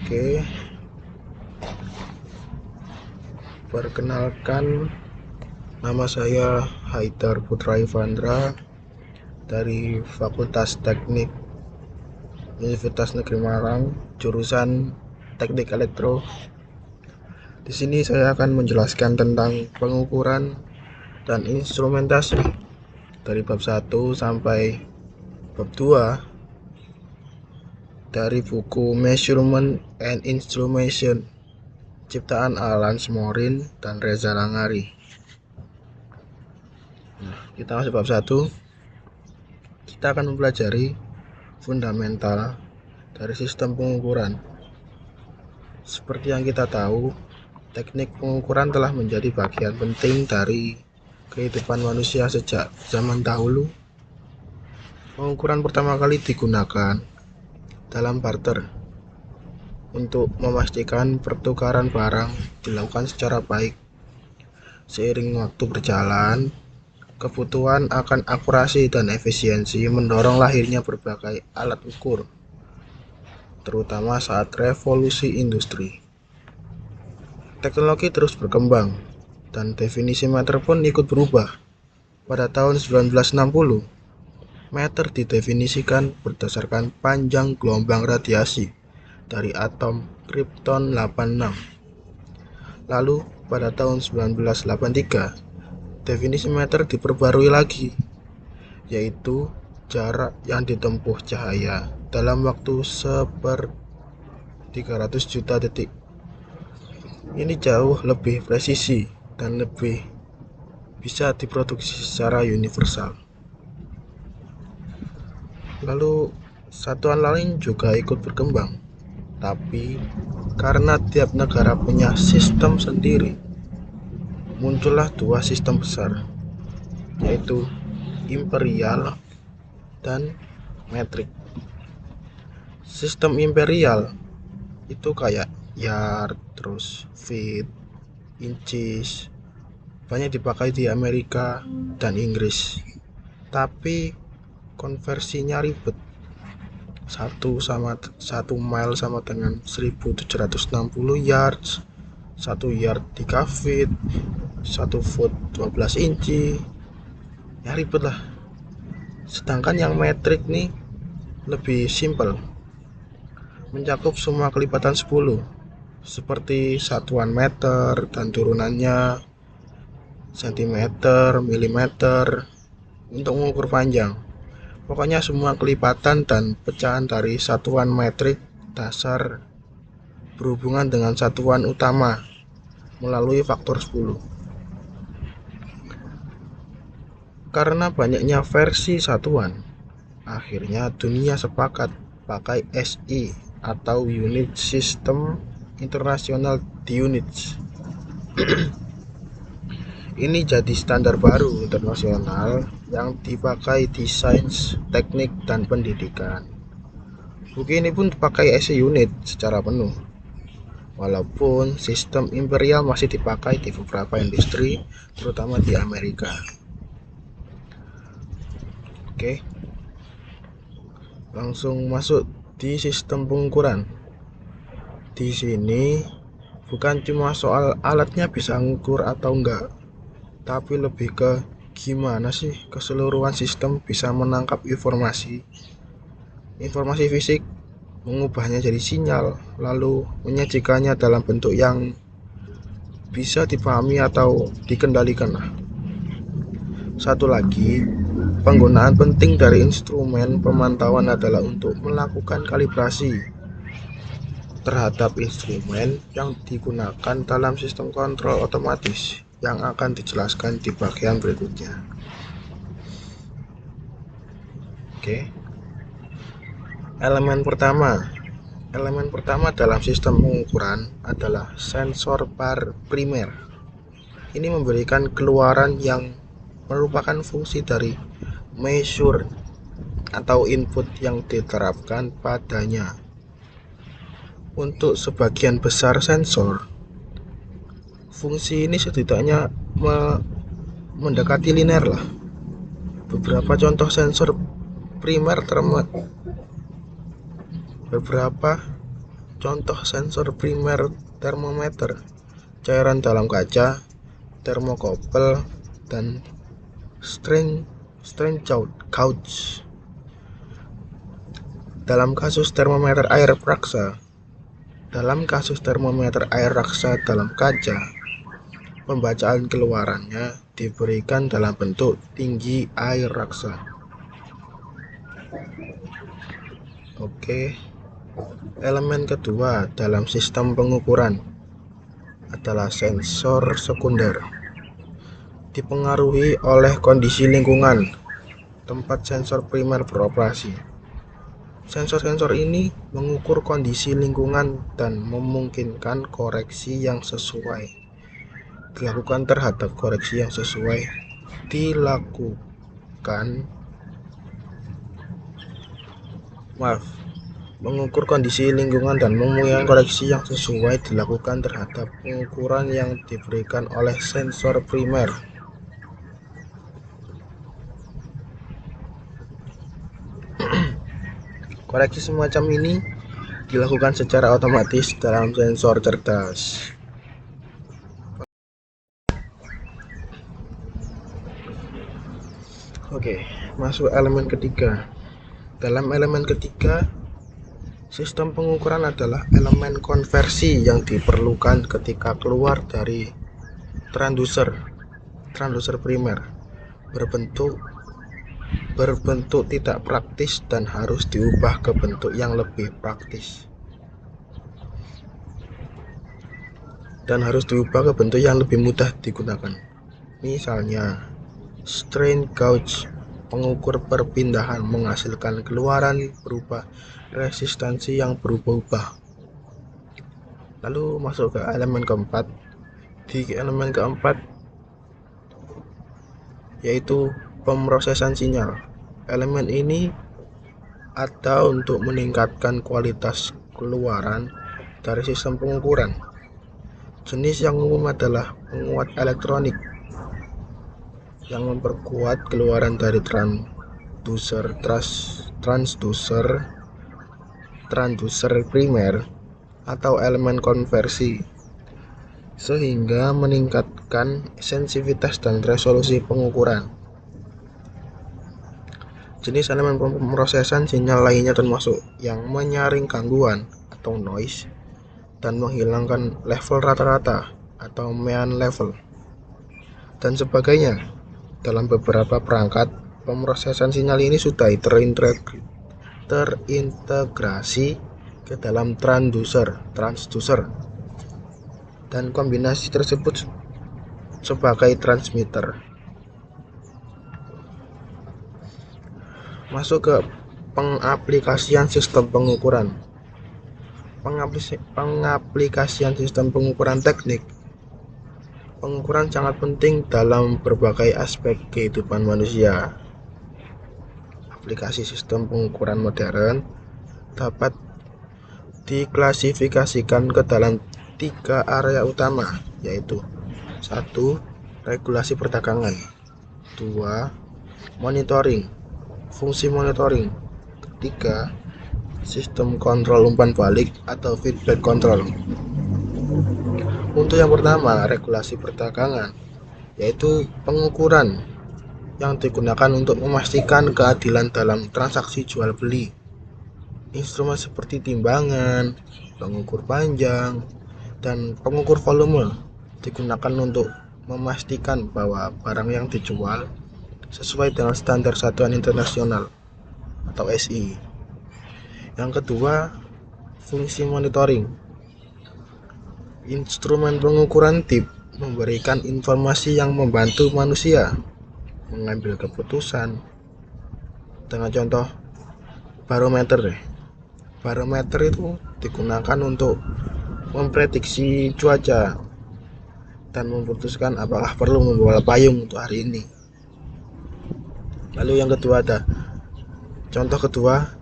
Oke, perkenalkan, nama saya Haidar Putra Ivandra dari Fakultas Teknik Universitas Negeri Malang, jurusan Teknik Elektro. Di sini saya akan menjelaskan tentang pengukuran dan instrumentasi dari bab 1 sampai bab 2 dari buku Measurement and Instrumentation ciptaan Alan Morin dan Reza Langari. Kita masuk bab 1. Kita akan mempelajari fundamental dari sistem pengukuran. Seperti yang kita tahu, teknik pengukuran telah menjadi bagian penting dari kehidupan manusia sejak zaman dahulu. Pengukuran pertama kali digunakan dalam barter untuk memastikan pertukaran barang dilakukan secara baik. Seiring waktu berjalan, kebutuhan akan akurasi dan efisiensi mendorong lahirnya berbagai alat ukur, terutama saat revolusi industri. Teknologi terus berkembang, dan definisi meter pun ikut berubah. Pada tahun 1960, meter didefinisikan berdasarkan panjang gelombang radiasi dari atom krypton 86. Lalu, pada tahun 1983, definisi meter diperbarui lagi, yaitu jarak yang ditempuh cahaya dalam waktu 1/300 juta detik. Ini jauh lebih presisi dan lebih bisa diproduksi secara universal. Lalu satuan lain juga ikut berkembang, tapi karena tiap negara punya sistem sendiri, muncullah dua sistem besar, yaitu imperial dan metrik. Sistem imperial itu kayak yard, terus feet, inches, banyak dipakai di Amerika dan Inggris. Tapi konversinya ribet. 1 mile sama dengan 1760 yards, 1 yard 3 feet, 1 foot 12 inci. Ya ribet lah. Sedangkan yang metrik nih lebih simple, mencakup semua kelipatan 10, seperti satuan meter dan turunannya, sentimeter, milimeter, untuk mengukur panjang. Pokoknya semua kelipatan dan pecahan dari satuan metrik dasar berhubungan dengan satuan utama melalui faktor 10. Karena banyaknya versi satuan, akhirnya dunia sepakat pakai SI atau Unit System International Units. Ini jadi standar baru internasional yang dipakai di sains, teknik, dan pendidikan. Buku ini pun dipakai SI unit secara penuh, walaupun sistem imperial masih dipakai di beberapa industri, terutama di Amerika. Oke, langsung masuk di sistem pengukuran. Di sini bukan cuma soal alatnya bisa ngukur atau enggak, tapi lebih ke gimana sih keseluruhan sistem bisa menangkap informasi fisik, mengubahnya jadi sinyal, lalu menyajikannya dalam bentuk yang bisa dipahami atau dikendalikan lah. Satu lagi, penggunaan penting dari instrumen pemantauan adalah untuk melakukan kalibrasi terhadap instrumen yang digunakan dalam sistem kontrol otomatis yang akan dijelaskan di bagian berikutnya. Oke. Elemen pertama dalam sistem pengukuran adalah sensor primer. Ini memberikan keluaran yang merupakan fungsi dari measure atau input yang diterapkan padanya. Untuk sebagian besar sensor, fungsi ini setidaknya mendekati linear lah. Beberapa contoh sensor primer Contoh sensor primer: termometer, cairan dalam kaca, termokopel, dan strain gauge. Dalam kasus termometer air raksa dalam kaca, pembacaan keluarannya diberikan dalam bentuk tinggi air raksa. Oke. Elemen kedua dalam sistem pengukuran adalah sensor sekunder. Dipengaruhi oleh kondisi lingkungan tempat sensor primer beroperasi. Sensor-sensor ini mengukur kondisi lingkungan dan memungkinkan koreksi yang sesuai dilakukan terhadap koreksi yang sesuai dilakukan mengukur kondisi lingkungan dan memungkinkan koreksi yang sesuai dilakukan terhadap pengukuran yang diberikan oleh sensor primer. Koreksi semacam ini dilakukan secara otomatis dalam sensor cerdas. Oke, masuk elemen ketiga. Dalam elemen ketiga, sistem pengukuran adalah elemen konversi yang diperlukan ketika keluar dari transducer primer berbentuk tidak praktis dan harus diubah ke bentuk yang lebih praktis. Dan harus diubah ke bentuk yang lebih mudah digunakan. Misalnya, strain gauge pengukur perpindahan menghasilkan keluaran berupa resistansi yang berubah-ubah. Lalu masuk ke elemen keempat. Di elemen keempat yaitu pemrosesan sinyal. Elemen ini ada untuk meningkatkan kualitas keluaran dari sistem pengukuran. Jenis yang umum adalah penguat elektronik yang memperkuat keluaran dari transducer primer atau elemen konversi, sehingga meningkatkan sensitivitas dan resolusi pengukuran. Jenis elemen pemrosesan sinyal lainnya termasuk yang menyaring gangguan atau noise dan menghilangkan level rata-rata atau mean level dan sebagainya. Dalam beberapa perangkat, pemrosesan sinyal ini sudah terintegrasi ke dalam transducer dan kombinasi tersebut sebagai transmitter. Masuk ke pengaplikasian sistem pengukuran. Pengaplikasian sistem pengukuran teknik. Pengukuran sangat penting dalam berbagai aspek kehidupan manusia. Aplikasi sistem pengukuran modern dapat diklasifikasikan ke dalam 3 area utama, yaitu 1. Regulasi perdagangan, 2. Monitoring, fungsi monitoring, 3. Sistem kontrol umpan balik atau feedback control. Untuk yang pertama, regulasi perdagangan, yaitu pengukuran yang digunakan untuk memastikan keadilan dalam transaksi jual beli. Instrumen seperti timbangan, pengukur panjang, dan pengukur volume digunakan untuk memastikan bahwa barang yang dijual sesuai dengan standar satuan internasional atau SI. Yang kedua, fungsi monitoring. Instrumen pengukuran tip memberikan informasi yang membantu manusia mengambil keputusan. Dengan contoh barometer. Barometer itu digunakan untuk memprediksi cuaca dan memutuskan apakah perlu membawa payung untuk hari ini. Lalu yang kedua ada contoh kedua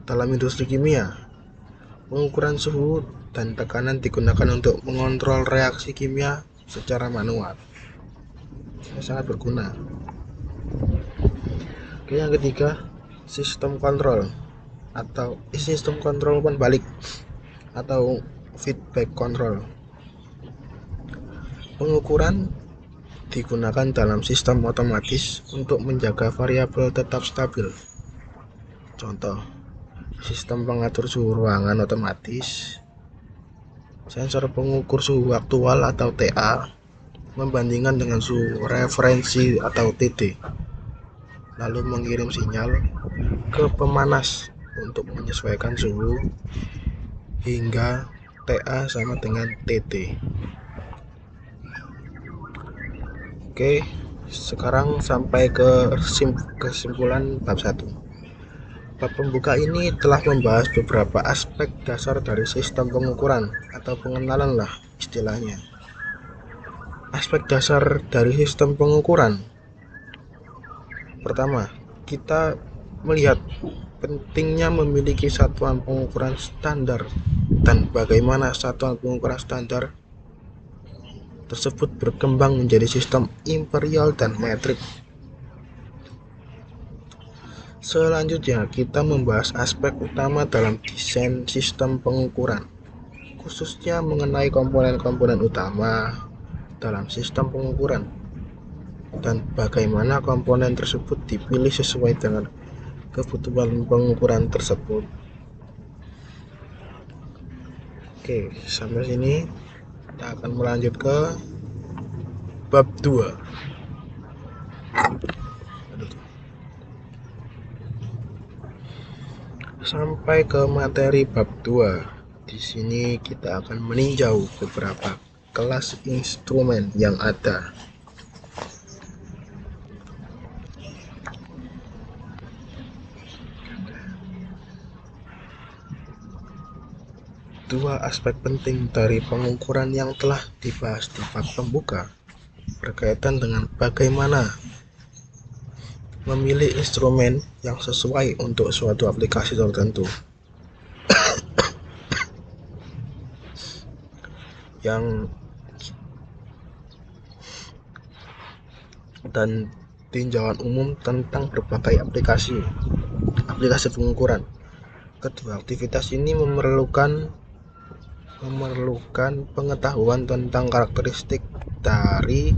dalam industri kimia. Pengukuran suhu dan tekanan digunakan untuk mengontrol reaksi kimia secara manual. Ini sangat berguna. Oke, yang ketiga, sistem kontrol umpan balik. atau feedback control. Pengukuran digunakan dalam sistem otomatis untuk menjaga variabel tetap stabil. Contoh, sistem pengatur suhu ruangan otomatis, sensor pengukur suhu aktual atau TA, membandingkan dengan suhu referensi atau TD, lalu mengirim sinyal ke pemanas untuk menyesuaikan suhu hingga TA sama dengan TD. Oke, sekarang sampai ke kesimpulan bab 1. Bab pembuka ini telah membahas beberapa aspek dasar dari sistem pengukuran atau pengenalan lah istilahnya. Aspek dasar dari sistem pengukuran. Pertama, kita melihat pentingnya memiliki satuan pengukuran standar dan bagaimana satuan pengukuran standar tersebut berkembang menjadi sistem imperial dan metrik. Selanjutnya, kita membahas aspek utama dalam desain sistem pengukuran, khususnya mengenai komponen-komponen utama dalam sistem pengukuran dan bagaimana komponen tersebut dipilih sesuai dengan kebutuhan pengukuran tersebut. Oke, sampai sini kita akan melanjut ke bab 2. Sampai ke materi bab 2. Di sini kita akan meninjau beberapa kelas instrumen yang ada. Dua aspek penting dari pengukuran yang telah dibahas di bab pembuka berkaitan dengan bagaimana memilih instrumen yang sesuai untuk suatu aplikasi tertentu. Dan tinjauan umum tentang berbagai aplikasi pengukuran. Kedua aktivitas ini memerlukan pengetahuan tentang karakteristik dari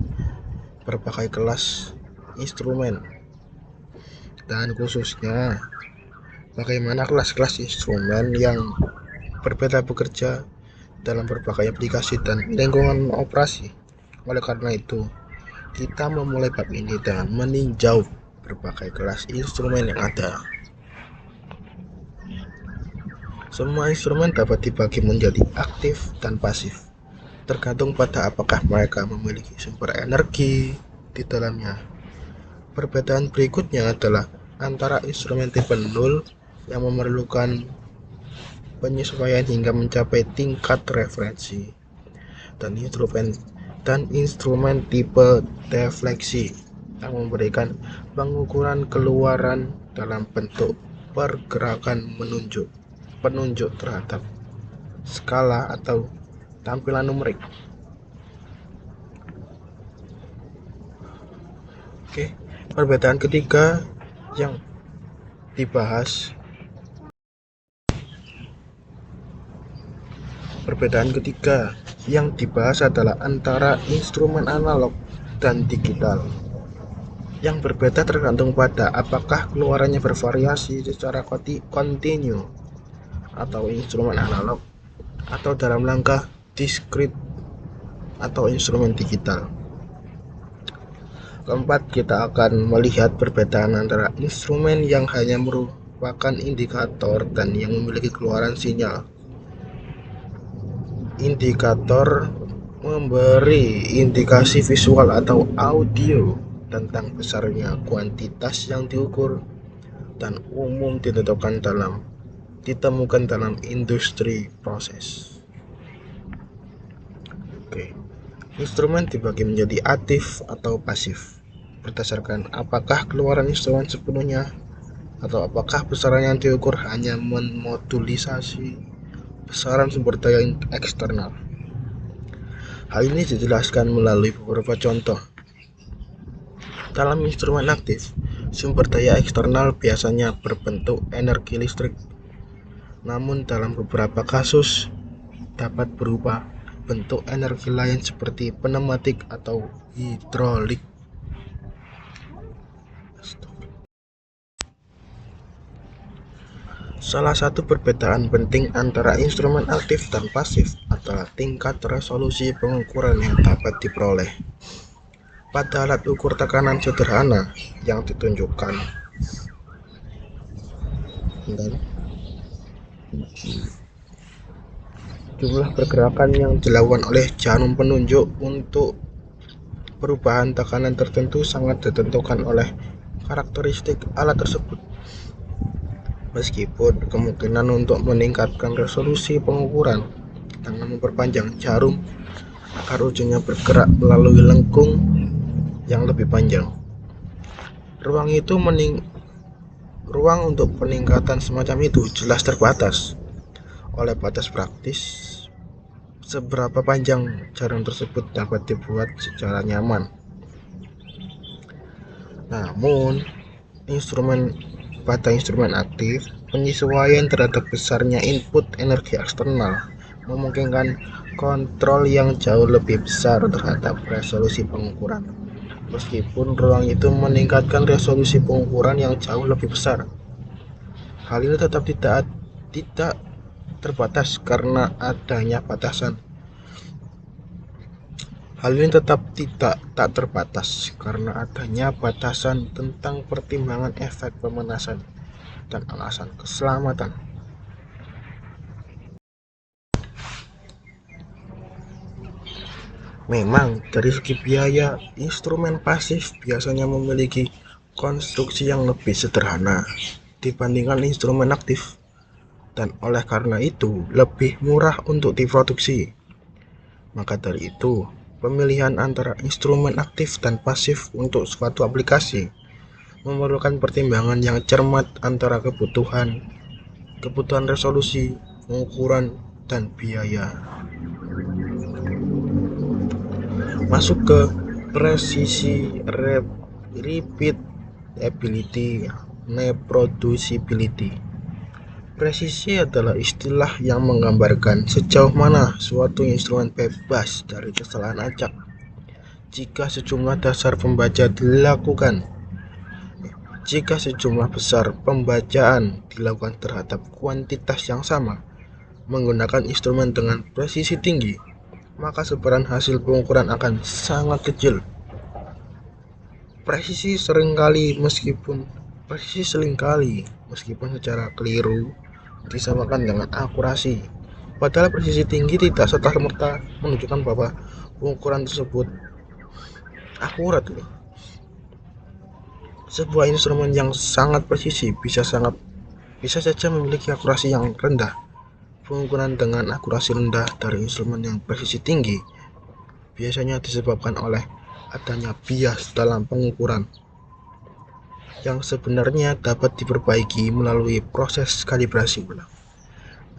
berbagai kelas instrumen, dan khususnya bagaimana kelas-kelas instrumen yang berbeda bekerja dalam berbagai aplikasi dan lingkungan operasi. Oleh karena itu, kita memulai bab ini dengan meninjau berbagai kelas instrumen yang ada. Semua instrumen dapat dibagi menjadi aktif dan pasif, tergantung pada apakah mereka memiliki sumber energi di dalamnya. Perbedaan berikutnya adalah antara instrumen tipe 0 yang memerlukan penyesuaian hingga mencapai tingkat referensi dan instrumen tipe defleksi yang memberikan pengukuran keluaran dalam bentuk pergerakan penunjuk terhadap skala atau tampilan numerik. Oke, perbedaan ketiga yang dibahas adalah antara instrumen analog dan digital. Yang berbeda tergantung pada apakah keluarannya bervariasi secara kontinu atau instrumen analog atau dalam langkah diskrit atau instrumen digital. Keempat, kita akan melihat perbedaan antara instrumen yang hanya merupakan indikator dan yang memiliki keluaran sinyal. Indikator memberi indikasi visual atau audio tentang besarnya kuantitas yang diukur dan umum ditemukan dalam industri proses. Oke. Instrumen dibagi menjadi aktif atau pasif berdasarkan apakah keluaran instrumen sepenuhnya atau apakah besaran yang diukur hanya memodulisasi besaran sumber daya eksternal. Hal ini dijelaskan melalui beberapa contoh. Dalam instrumen aktif, sumber daya eksternal biasanya berbentuk energi listrik. Namun dalam beberapa kasus, dapat berupa bentuk energi lain seperti pneumatik atau hidrolik. Salah satu perbedaan penting antara instrumen aktif dan pasif adalah tingkat resolusi pengukuran yang dapat diperoleh. Pada alat ukur tekanan sederhana yang ditunjukkan, jumlah pergerakan yang dilakukan oleh jarum penunjuk untuk perubahan tekanan tertentu sangat ditentukan oleh karakteristik alat tersebut. Meskipun kemungkinan untuk meningkatkan resolusi pengukuran dengan memperpanjang jarum agar ujungnya bergerak melalui lengkung yang lebih panjang, ruang untuk peningkatan semacam itu jelas terbatas oleh batas praktis seberapa panjang jarum tersebut dapat dibuat secara nyaman. Namun, pada instrumen aktif, penyesuaian terhadap besarnya input energi eksternal memungkinkan kontrol yang jauh lebih besar terhadap resolusi pengukuran. Meskipun ruang itu meningkatkan resolusi pengukuran yang jauh lebih besar, hal ini tetap tidak terbatas karena adanya batasan. Hal ini tetap tak terbatas karena adanya batasan tentang pertimbangan efek pemanasan dan alasan keselamatan. Memang dari segi biaya, instrumen pasif biasanya memiliki konstruksi yang lebih sederhana dibandingkan instrumen aktif, dan oleh karena itu lebih murah untuk diproduksi. Maka dari itu, pemilihan antara instrumen aktif dan pasif untuk suatu aplikasi memerlukan pertimbangan yang cermat antara kebutuhan resolusi, pengukuran, dan biaya. Masuk ke presisi, repeatability, reproducibility. Presisi adalah istilah yang menggambarkan sejauh mana suatu instrumen bebas dari kesalahan acak jika sejumlah besar pembacaan dilakukan terhadap kuantitas yang sama menggunakan instrumen dengan presisi tinggi, maka sebaran hasil pengukuran akan sangat kecil. Presisi seringkali meskipun secara keliru disamakan dengan akurasi. Padahal presisi tinggi tidak serta-merta menunjukkan bahwa pengukuran tersebut akurat. Sebuah instrumen yang sangat presisi bisa saja memiliki akurasi yang rendah. Pengukuran dengan akurasi rendah dari instrumen yang presisi tinggi biasanya disebabkan oleh adanya bias dalam pengukuran yang sebenarnya dapat diperbaiki melalui proses kalibrasi ulang.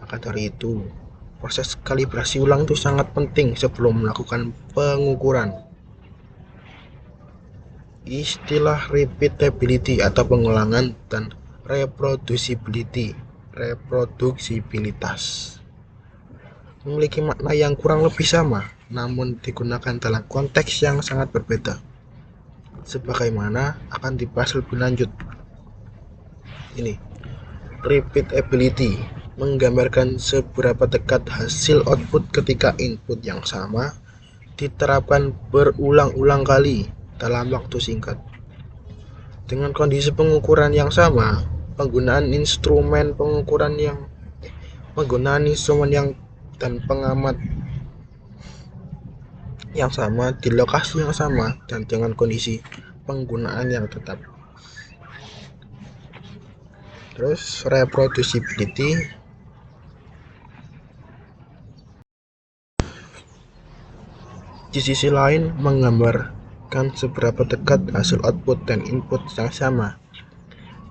Maka dari itu, proses kalibrasi ulang itu sangat penting sebelum melakukan pengukuran. Istilah repeatability atau pengulangan dan reproduksibilitas memiliki makna yang kurang lebih sama, namun digunakan dalam konteks yang sangat berbeda, sebagaimana akan dibahas lebih lanjut. Ini repeatability menggambarkan seberapa dekat hasil output ketika input yang sama diterapkan berulang-ulang kali dalam waktu singkat. Dengan kondisi pengukuran yang sama, penggunaan instrumen dan pengamat yang sama di lokasi yang sama dan dengan kondisi penggunaan yang tetap. Terus reproducibility di sisi lain menggambarkan seberapa dekat hasil output dan input yang sama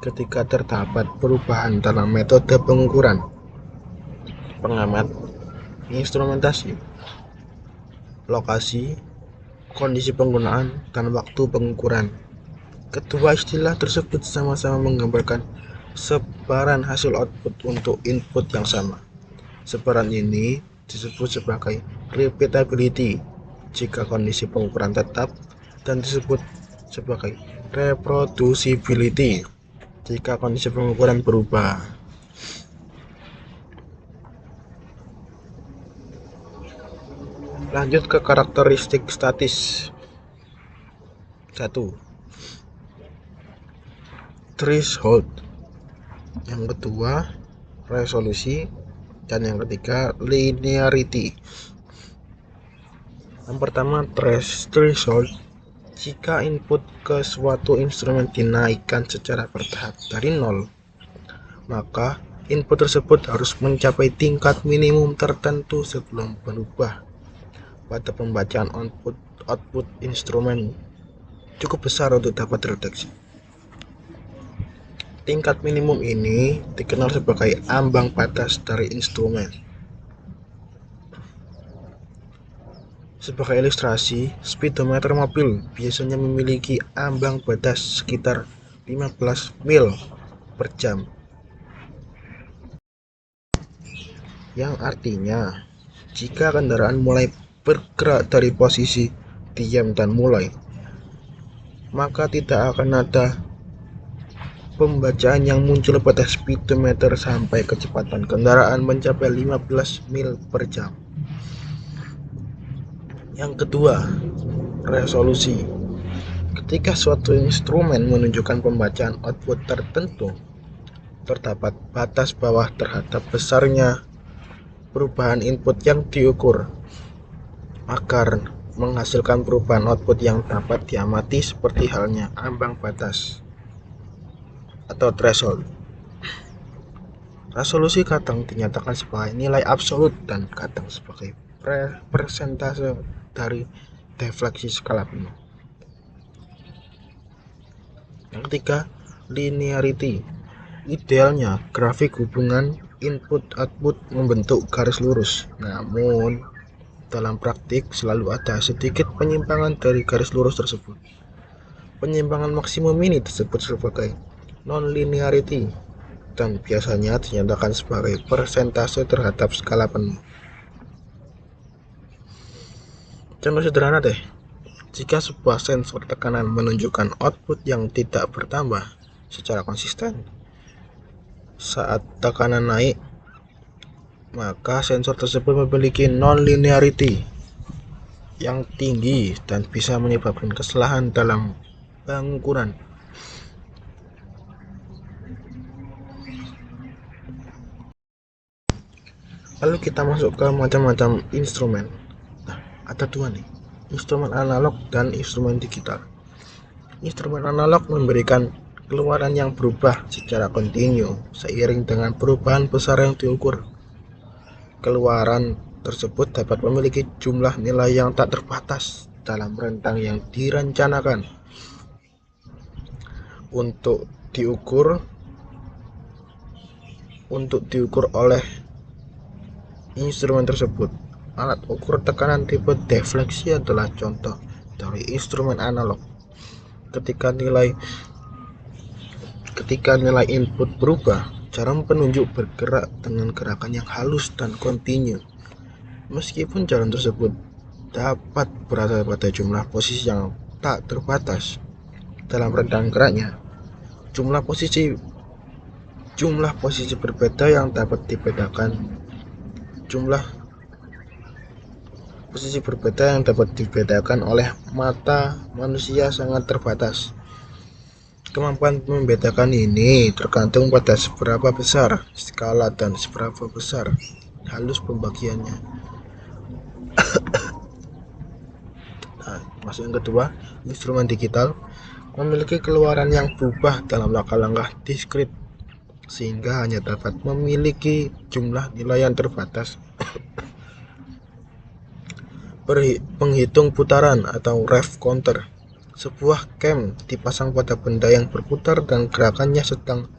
ketika terdapat perubahan dalam metode pengukuran. Pengamat, instrumentasi, lokasi, kondisi penggunaan, dan waktu pengukuran. Kedua istilah tersebut sama-sama menggambarkan sebaran hasil output untuk input yang sama. Sebaran ini disebut sebagai repeatability jika kondisi pengukuran tetap, dan disebut sebagai reproducibility jika kondisi pengukuran berubah. Lanjut ke karakteristik statis. 1. Threshold. Yang kedua, resolusi. Dan yang ketiga, linearity. Yang pertama, threshold. Jika input ke suatu instrumen dinaikkan secara bertahap dari 0, maka input tersebut harus mencapai tingkat minimum tertentu sebelum berubah pada pembacaan output instrumen cukup besar untuk dapat terdeteksi. Tingkat minimum ini dikenal sebagai ambang batas dari instrumen. Sebagai ilustrasi, speedometer mobil biasanya memiliki ambang batas sekitar 15 mil per jam, yang artinya jika kendaraan mulai bergerak dari posisi diam dan mulai, maka tidak akan ada pembacaan yang muncul pada speedometer sampai kecepatan kendaraan mencapai 15 mil per jam. Yang kedua, resolusi. Ketika suatu instrumen menunjukkan pembacaan output tertentu, terdapat batas bawah terhadap besarnya perubahan input yang diukur agar menghasilkan perubahan output yang dapat diamati, seperti halnya ambang batas atau threshold. Resolusi kadang dinyatakan sebagai nilai absolut dan kadang sebagai persentase dari defleksi skala penuh. Yang ketiga, linearity. Idealnya grafik hubungan input-output membentuk garis lurus, namun dalam praktik selalu ada sedikit penyimpangan dari garis lurus tersebut. Penyimpangan maksimum ini disebut sebagai non-linearity dan biasanya dinyatakan sebagai persentase terhadap skala penuh. Contoh sederhana deh, jika sebuah sensor tekanan menunjukkan output yang tidak bertambah secara konsisten saat tekanan naik, maka sensor tersebut memiliki non-linearity yang tinggi dan bisa menyebabkan kesalahan dalam pengukuran. Lalu kita masuk ke macam-macam instrumen. Nah, ada dua nih, instrumen analog dan instrumen digital. Instrumen analog memberikan keluaran yang berubah secara kontinu seiring dengan perubahan besar yang diukur. Keluaran tersebut dapat memiliki jumlah nilai yang tak terbatas dalam rentang yang direncanakan untuk diukur oleh instrumen tersebut. Alat ukur tekanan tipe defleksi adalah contoh dari instrumen analog. Ketika nilai input berubah, jarum penunjuk bergerak dengan gerakan yang halus dan kontinu. Meskipun jarum tersebut dapat berada pada jumlah posisi yang tak terbatas dalam rentang geraknya, jumlah posisi berbeda yang dapat dibedakan oleh mata manusia sangat terbatas. Kemampuan membedakan ini tergantung pada seberapa besar skala dan seberapa besar halus pembagiannya. Nah, masuk yang kedua, instrumen digital memiliki keluaran yang berubah dalam langkah-langkah diskrit sehingga hanya dapat memiliki jumlah nilai yang terbatas. Penghitung putaran atau rev counter. Sebuah cam dipasang pada benda yang berputar dan gerakannya sedang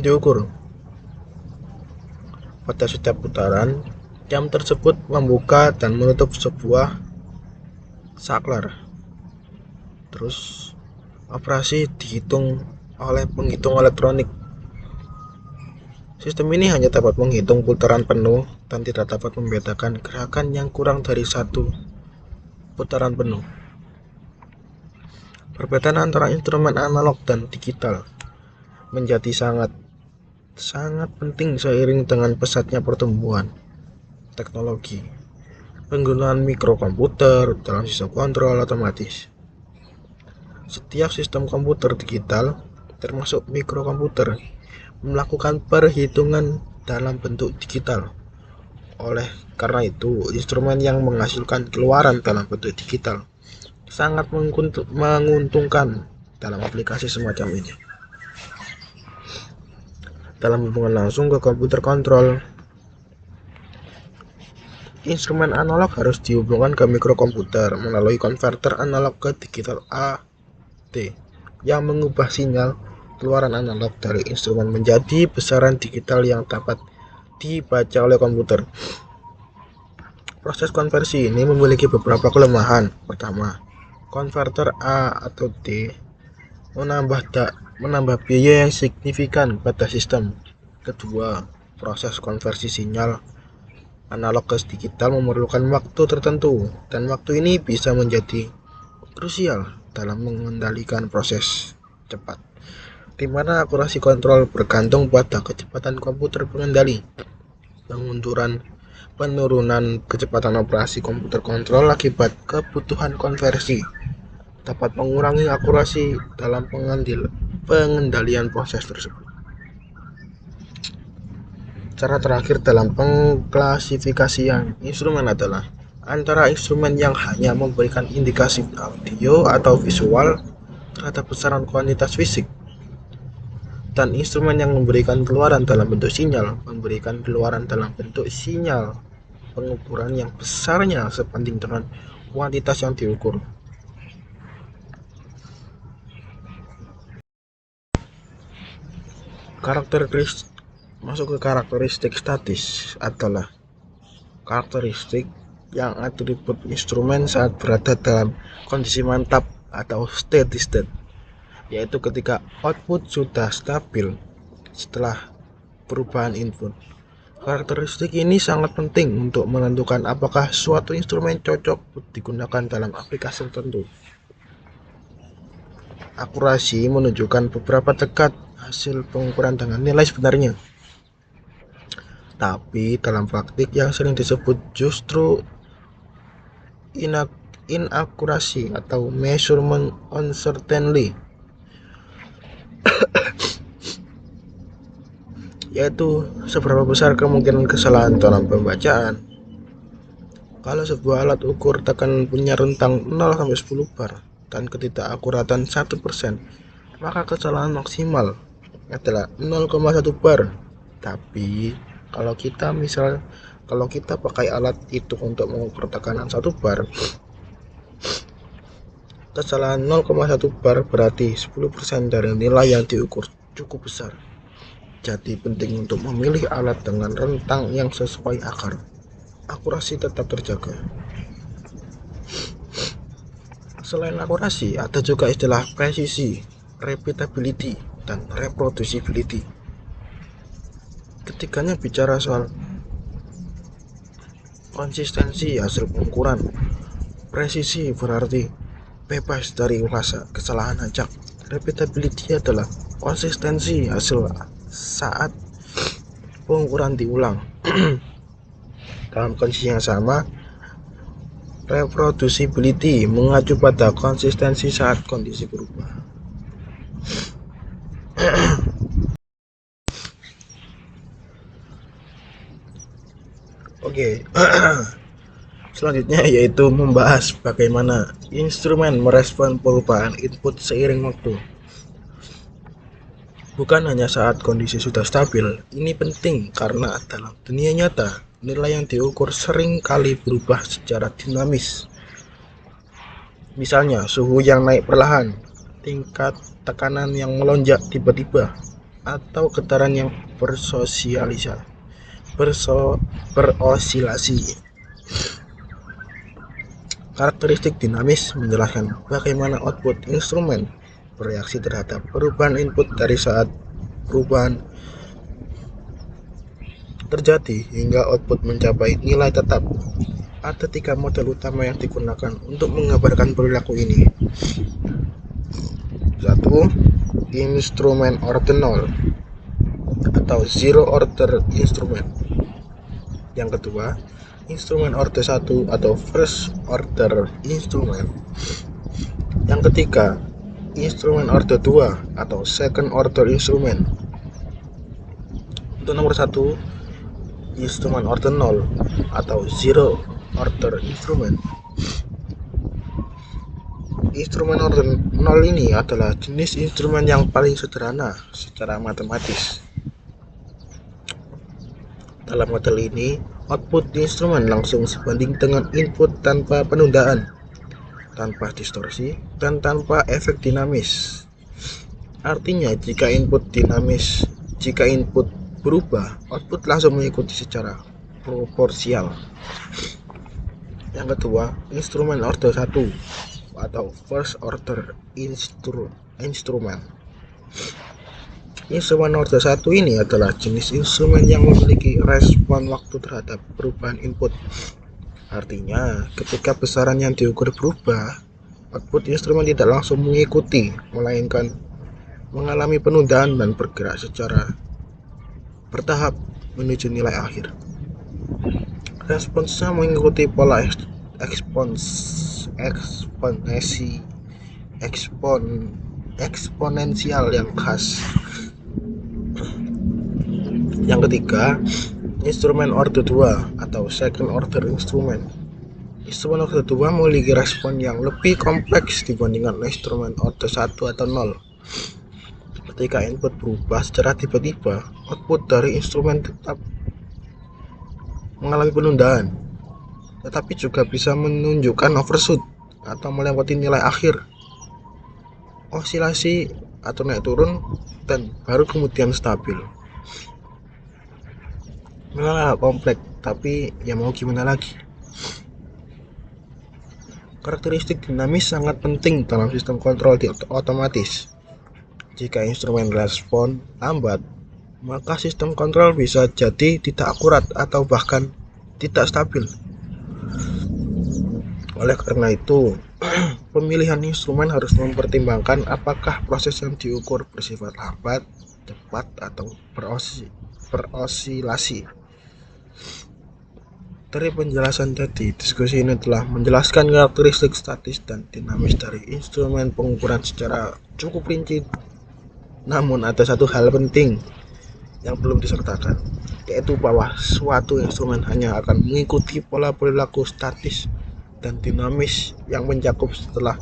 diukur. Pada setiap putaran, cam tersebut membuka dan menutup sebuah saklar. Terus operasi dihitung oleh penghitung elektronik. Sistem ini hanya dapat menghitung putaran penuh dan tidak dapat membedakan gerakan yang kurang dari satu putaran penuh. Perbedaan antara instrumen analog dan digital menjadi sangat penting seiring dengan pesatnya pertumbuhan teknologi. Penggunaan mikrokomputer dalam sistem kontrol otomatis. Setiap sistem komputer digital, termasuk mikrokomputer, melakukan perhitungan dalam bentuk digital. Oleh karena itu, instrumen yang menghasilkan keluaran dalam bentuk digital sangat menguntungkan dalam aplikasi semacam ini. Dalam hubungan langsung ke komputer kontrol, instrumen analog harus dihubungkan ke mikrokomputer melalui konverter analog ke digital AD yang mengubah sinyal keluaran analog dari instrumen menjadi besaran digital yang dapat dibaca oleh komputer. Proses konversi ini memiliki beberapa kelemahan. Pertama, konverter A atau D menambah biaya yang signifikan pada sistem. Kedua, proses konversi sinyal analog ke digital memerlukan waktu tertentu, dan waktu ini bisa menjadi krusial dalam mengendalikan proses cepat, di mana akurasi kontrol bergantung pada kecepatan komputer pengendali. Penurunan kecepatan operasi komputer kontrol akibat kebutuhan konversi dapat mengurangi akurasi dalam pengendalian proses tersebut. Cara terakhir dalam pengklasifikasian instrumen adalah antara instrumen yang hanya memberikan indikasi audio atau visual terhadap besaran kuantitas fisik dan instrumen yang memberikan keluaran dalam bentuk sinyal, pengukuran yang besarnya sebanding dengan kuantitas yang diukur. Masuk ke karakteristik statis adalah karakteristik yang atribut instrumen saat berada dalam kondisi mantap atau steady state, yaitu ketika output sudah stabil setelah perubahan input. Karakteristik ini sangat penting untuk menentukan apakah suatu instrumen cocok digunakan dalam aplikasi tertentu. Akurasi menunjukkan beberapa dekat hasil pengukuran dengan nilai sebenarnya. Tapi dalam praktik yang sering disebut justru inakurasi atau measurement uncertainty, yaitu seberapa besar kemungkinan kesalahan dalam pembacaan. Kalau sebuah alat ukur tekanan punya rentang 0-10 bar dan ketidakakuratan 1%, maka kesalahan maksimal adalah 0,1 bar. Tapi kalau kita pakai alat itu untuk mengukur tekanan 1 bar, kesalahan 0,1 bar berarti 10% dari nilai yang diukur, cukup besar. Jadi penting untuk memilih alat dengan rentang yang sesuai agar akurasi tetap terjaga. Selain akurasi, ada juga istilah presisi, repeatability, dan reproducibility. Ketiganya bicara soal konsistensi hasil pengukuran. Presisi berarti bebas dari kesalahan acak. Repeatability adalah konsistensi hasil saat pengukuran diulang. Dalam kondisi yang sama, reproducibility mengacu pada konsistensi saat kondisi berubah. Oke. Selanjutnya yaitu membahas bagaimana instrumen merespon perubahan input seiring waktu. Bukan hanya saat kondisi sudah stabil, ini penting karena dalam dunia nyata, nilai yang diukur sering kali berubah secara dinamis. Misalnya, suhu yang naik perlahan, tingkat tekanan yang melonjak tiba-tiba, atau getaran yang berosilasi. Karakteristik dinamis menjelaskan bagaimana output instrumen bereaksi terhadap perubahan input dari saat perubahan terjadi hingga output mencapai nilai tetap. Ada 3 model utama yang digunakan untuk menggambarkan perilaku ini. 1. Instrumen order 0 atau zero order instrument. Yang kedua, instrumen order 1 atau first order instrument. Yang ketiga, instrumen order 2 atau second order instrument. Untuk nomor 1, instrumen order 0 atau zero order instrument. Instrumen order 0 ini adalah jenis instrumen yang paling sederhana secara matematis. Dalam model ini, output instrumen langsung sebanding dengan input tanpa penundaan, tanpa distorsi, dan tanpa efek dinamis. Artinya, jika input berubah, output langsung mengikuti secara proporsional. Yang kedua, instrumen order 1 atau first order instrument. Instrumen order 1 ini adalah jenis instrumen yang memiliki respon waktu terhadap perubahan input. Artinya, ketika besaran yang diukur berubah, output instrumen tidak langsung mengikuti, melainkan mengalami penundaan dan bergerak secara bertahap menuju nilai akhir. Responsnya mengikuti pola eksponensial yang khas. Yang ketiga, instrumen order 2 atau second order instrument. Instrumen order 2 memiliki respon yang lebih kompleks dibandingkan instrumen order 1 atau 0. Ketika input berubah secara tiba-tiba, output dari instrumen tetap mengalami penundaan, tetapi juga bisa menunjukkan overshoot atau melewati nilai akhir, osilasi atau naik turun, dan baru kemudian stabil. Memang kompleks, tapi ya mau gimana lagi. Karakteristik dinamis sangat penting dalam sistem kontrol otomatis. Jika instrumen respon lambat, maka sistem kontrol bisa jadi tidak akurat atau bahkan tidak stabil. Oleh karena itu, pemilihan instrumen harus mempertimbangkan apakah proses yang diukur bersifat lambat, cepat, atau berosilasi. Dari penjelasan tadi, diskusi ini telah menjelaskan karakteristik statis dan dinamis dari instrumen pengukuran secara cukup rinci. Namun ada satu hal penting yang belum disertakan, yaitu bahwa suatu instrumen hanya akan mengikuti pola perilaku statis dan dinamis yang mencakup setelah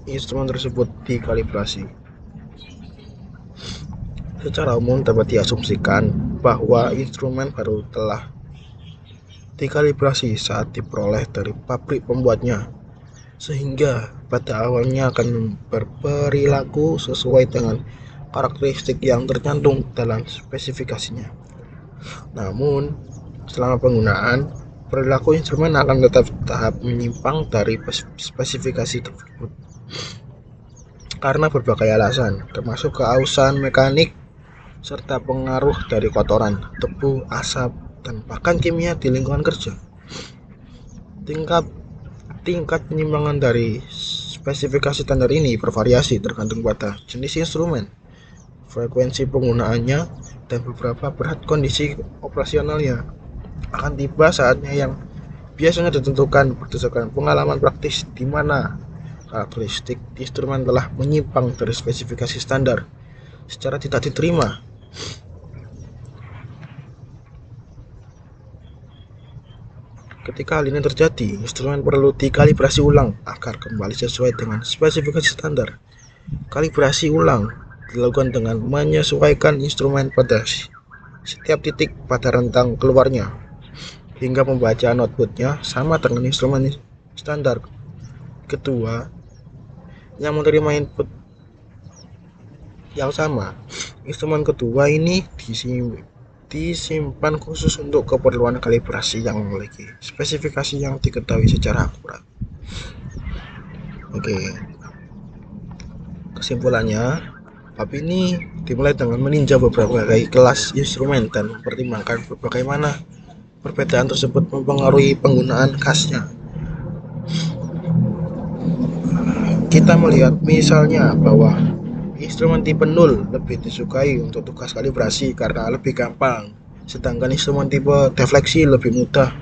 instrumen tersebut dikalibrasi. Secara umum dapat diasumsikan bahwa instrumen baru telah dikalibrasi saat diperoleh dari pabrik pembuatnya, sehingga pada awalnya akan berperilaku sesuai dengan karakteristik yang tercantum dalam spesifikasinya. Namun, selama penggunaan, perilaku instrumen akan tetap tahap menyimpang dari spesifikasi tersebut karena berbagai alasan, termasuk keausan mekanik serta pengaruh dari kotoran, debu, asap, dan bahkan kimia di lingkungan kerja. Tingkat penyimpangan dari spesifikasi standar ini bervariasi tergantung pada jenis instrumen, frekuensi penggunaannya, dan beberapa berat kondisi operasionalnya. Akan tiba saatnya yang biasanya ditentukan berdasarkan pengalaman praktis di mana karakteristik instrumen telah menyimpang dari spesifikasi standar secara tidak diterima. Ketika hal ini terjadi, instrumen perlu dikalibrasi ulang agar kembali sesuai dengan spesifikasi standar. Kalibrasi ulang dilakukan dengan menyesuaikan instrumen pada setiap titik pada rentang keluarnya, hingga pembacaan outputnya sama dengan instrumen standar kedua yang menerima input yang sama. Instrumen kedua ini disimpan khusus untuk keperluan kalibrasi yang memiliki spesifikasi yang diketahui secara akurat. Oke. Kesimpulannya, Bab ini dimulai dengan meninjau beberapa kelas instrumen dan mempertimbangkan bagaimana perbedaan tersebut mempengaruhi penggunaan khasnya. Kita melihat misalnya bahwa instrumen tipe 0 lebih disukai untuk tugas kalibrasi karena lebih gampang, sedangkan instrumen tipe defleksi lebih mudah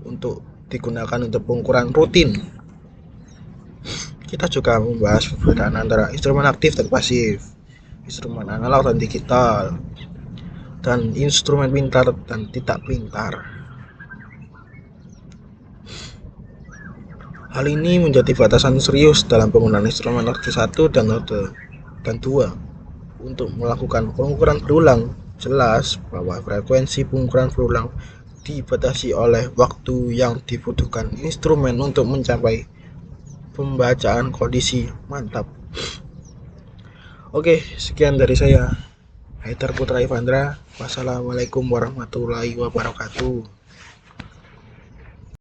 untuk digunakan untuk pengukuran rutin. Kita juga membahas perbedaan antara instrumen aktif dan pasif, instrumen analog dan digital, dan instrumen pintar dan tidak pintar. Hal ini menjadi batasan serius dalam penggunaan instrumen node 1 dan node 2 untuk melakukan pengukuran berulang. Jelas bahwa frekuensi pengukuran berulang dibatasi oleh waktu yang dibutuhkan instrumen untuk mencapai pembacaan kondisi mantap. Oke, sekian dari saya, Haidar Putra Ivandra. Wassalamualaikum warahmatullahi wabarakatuh.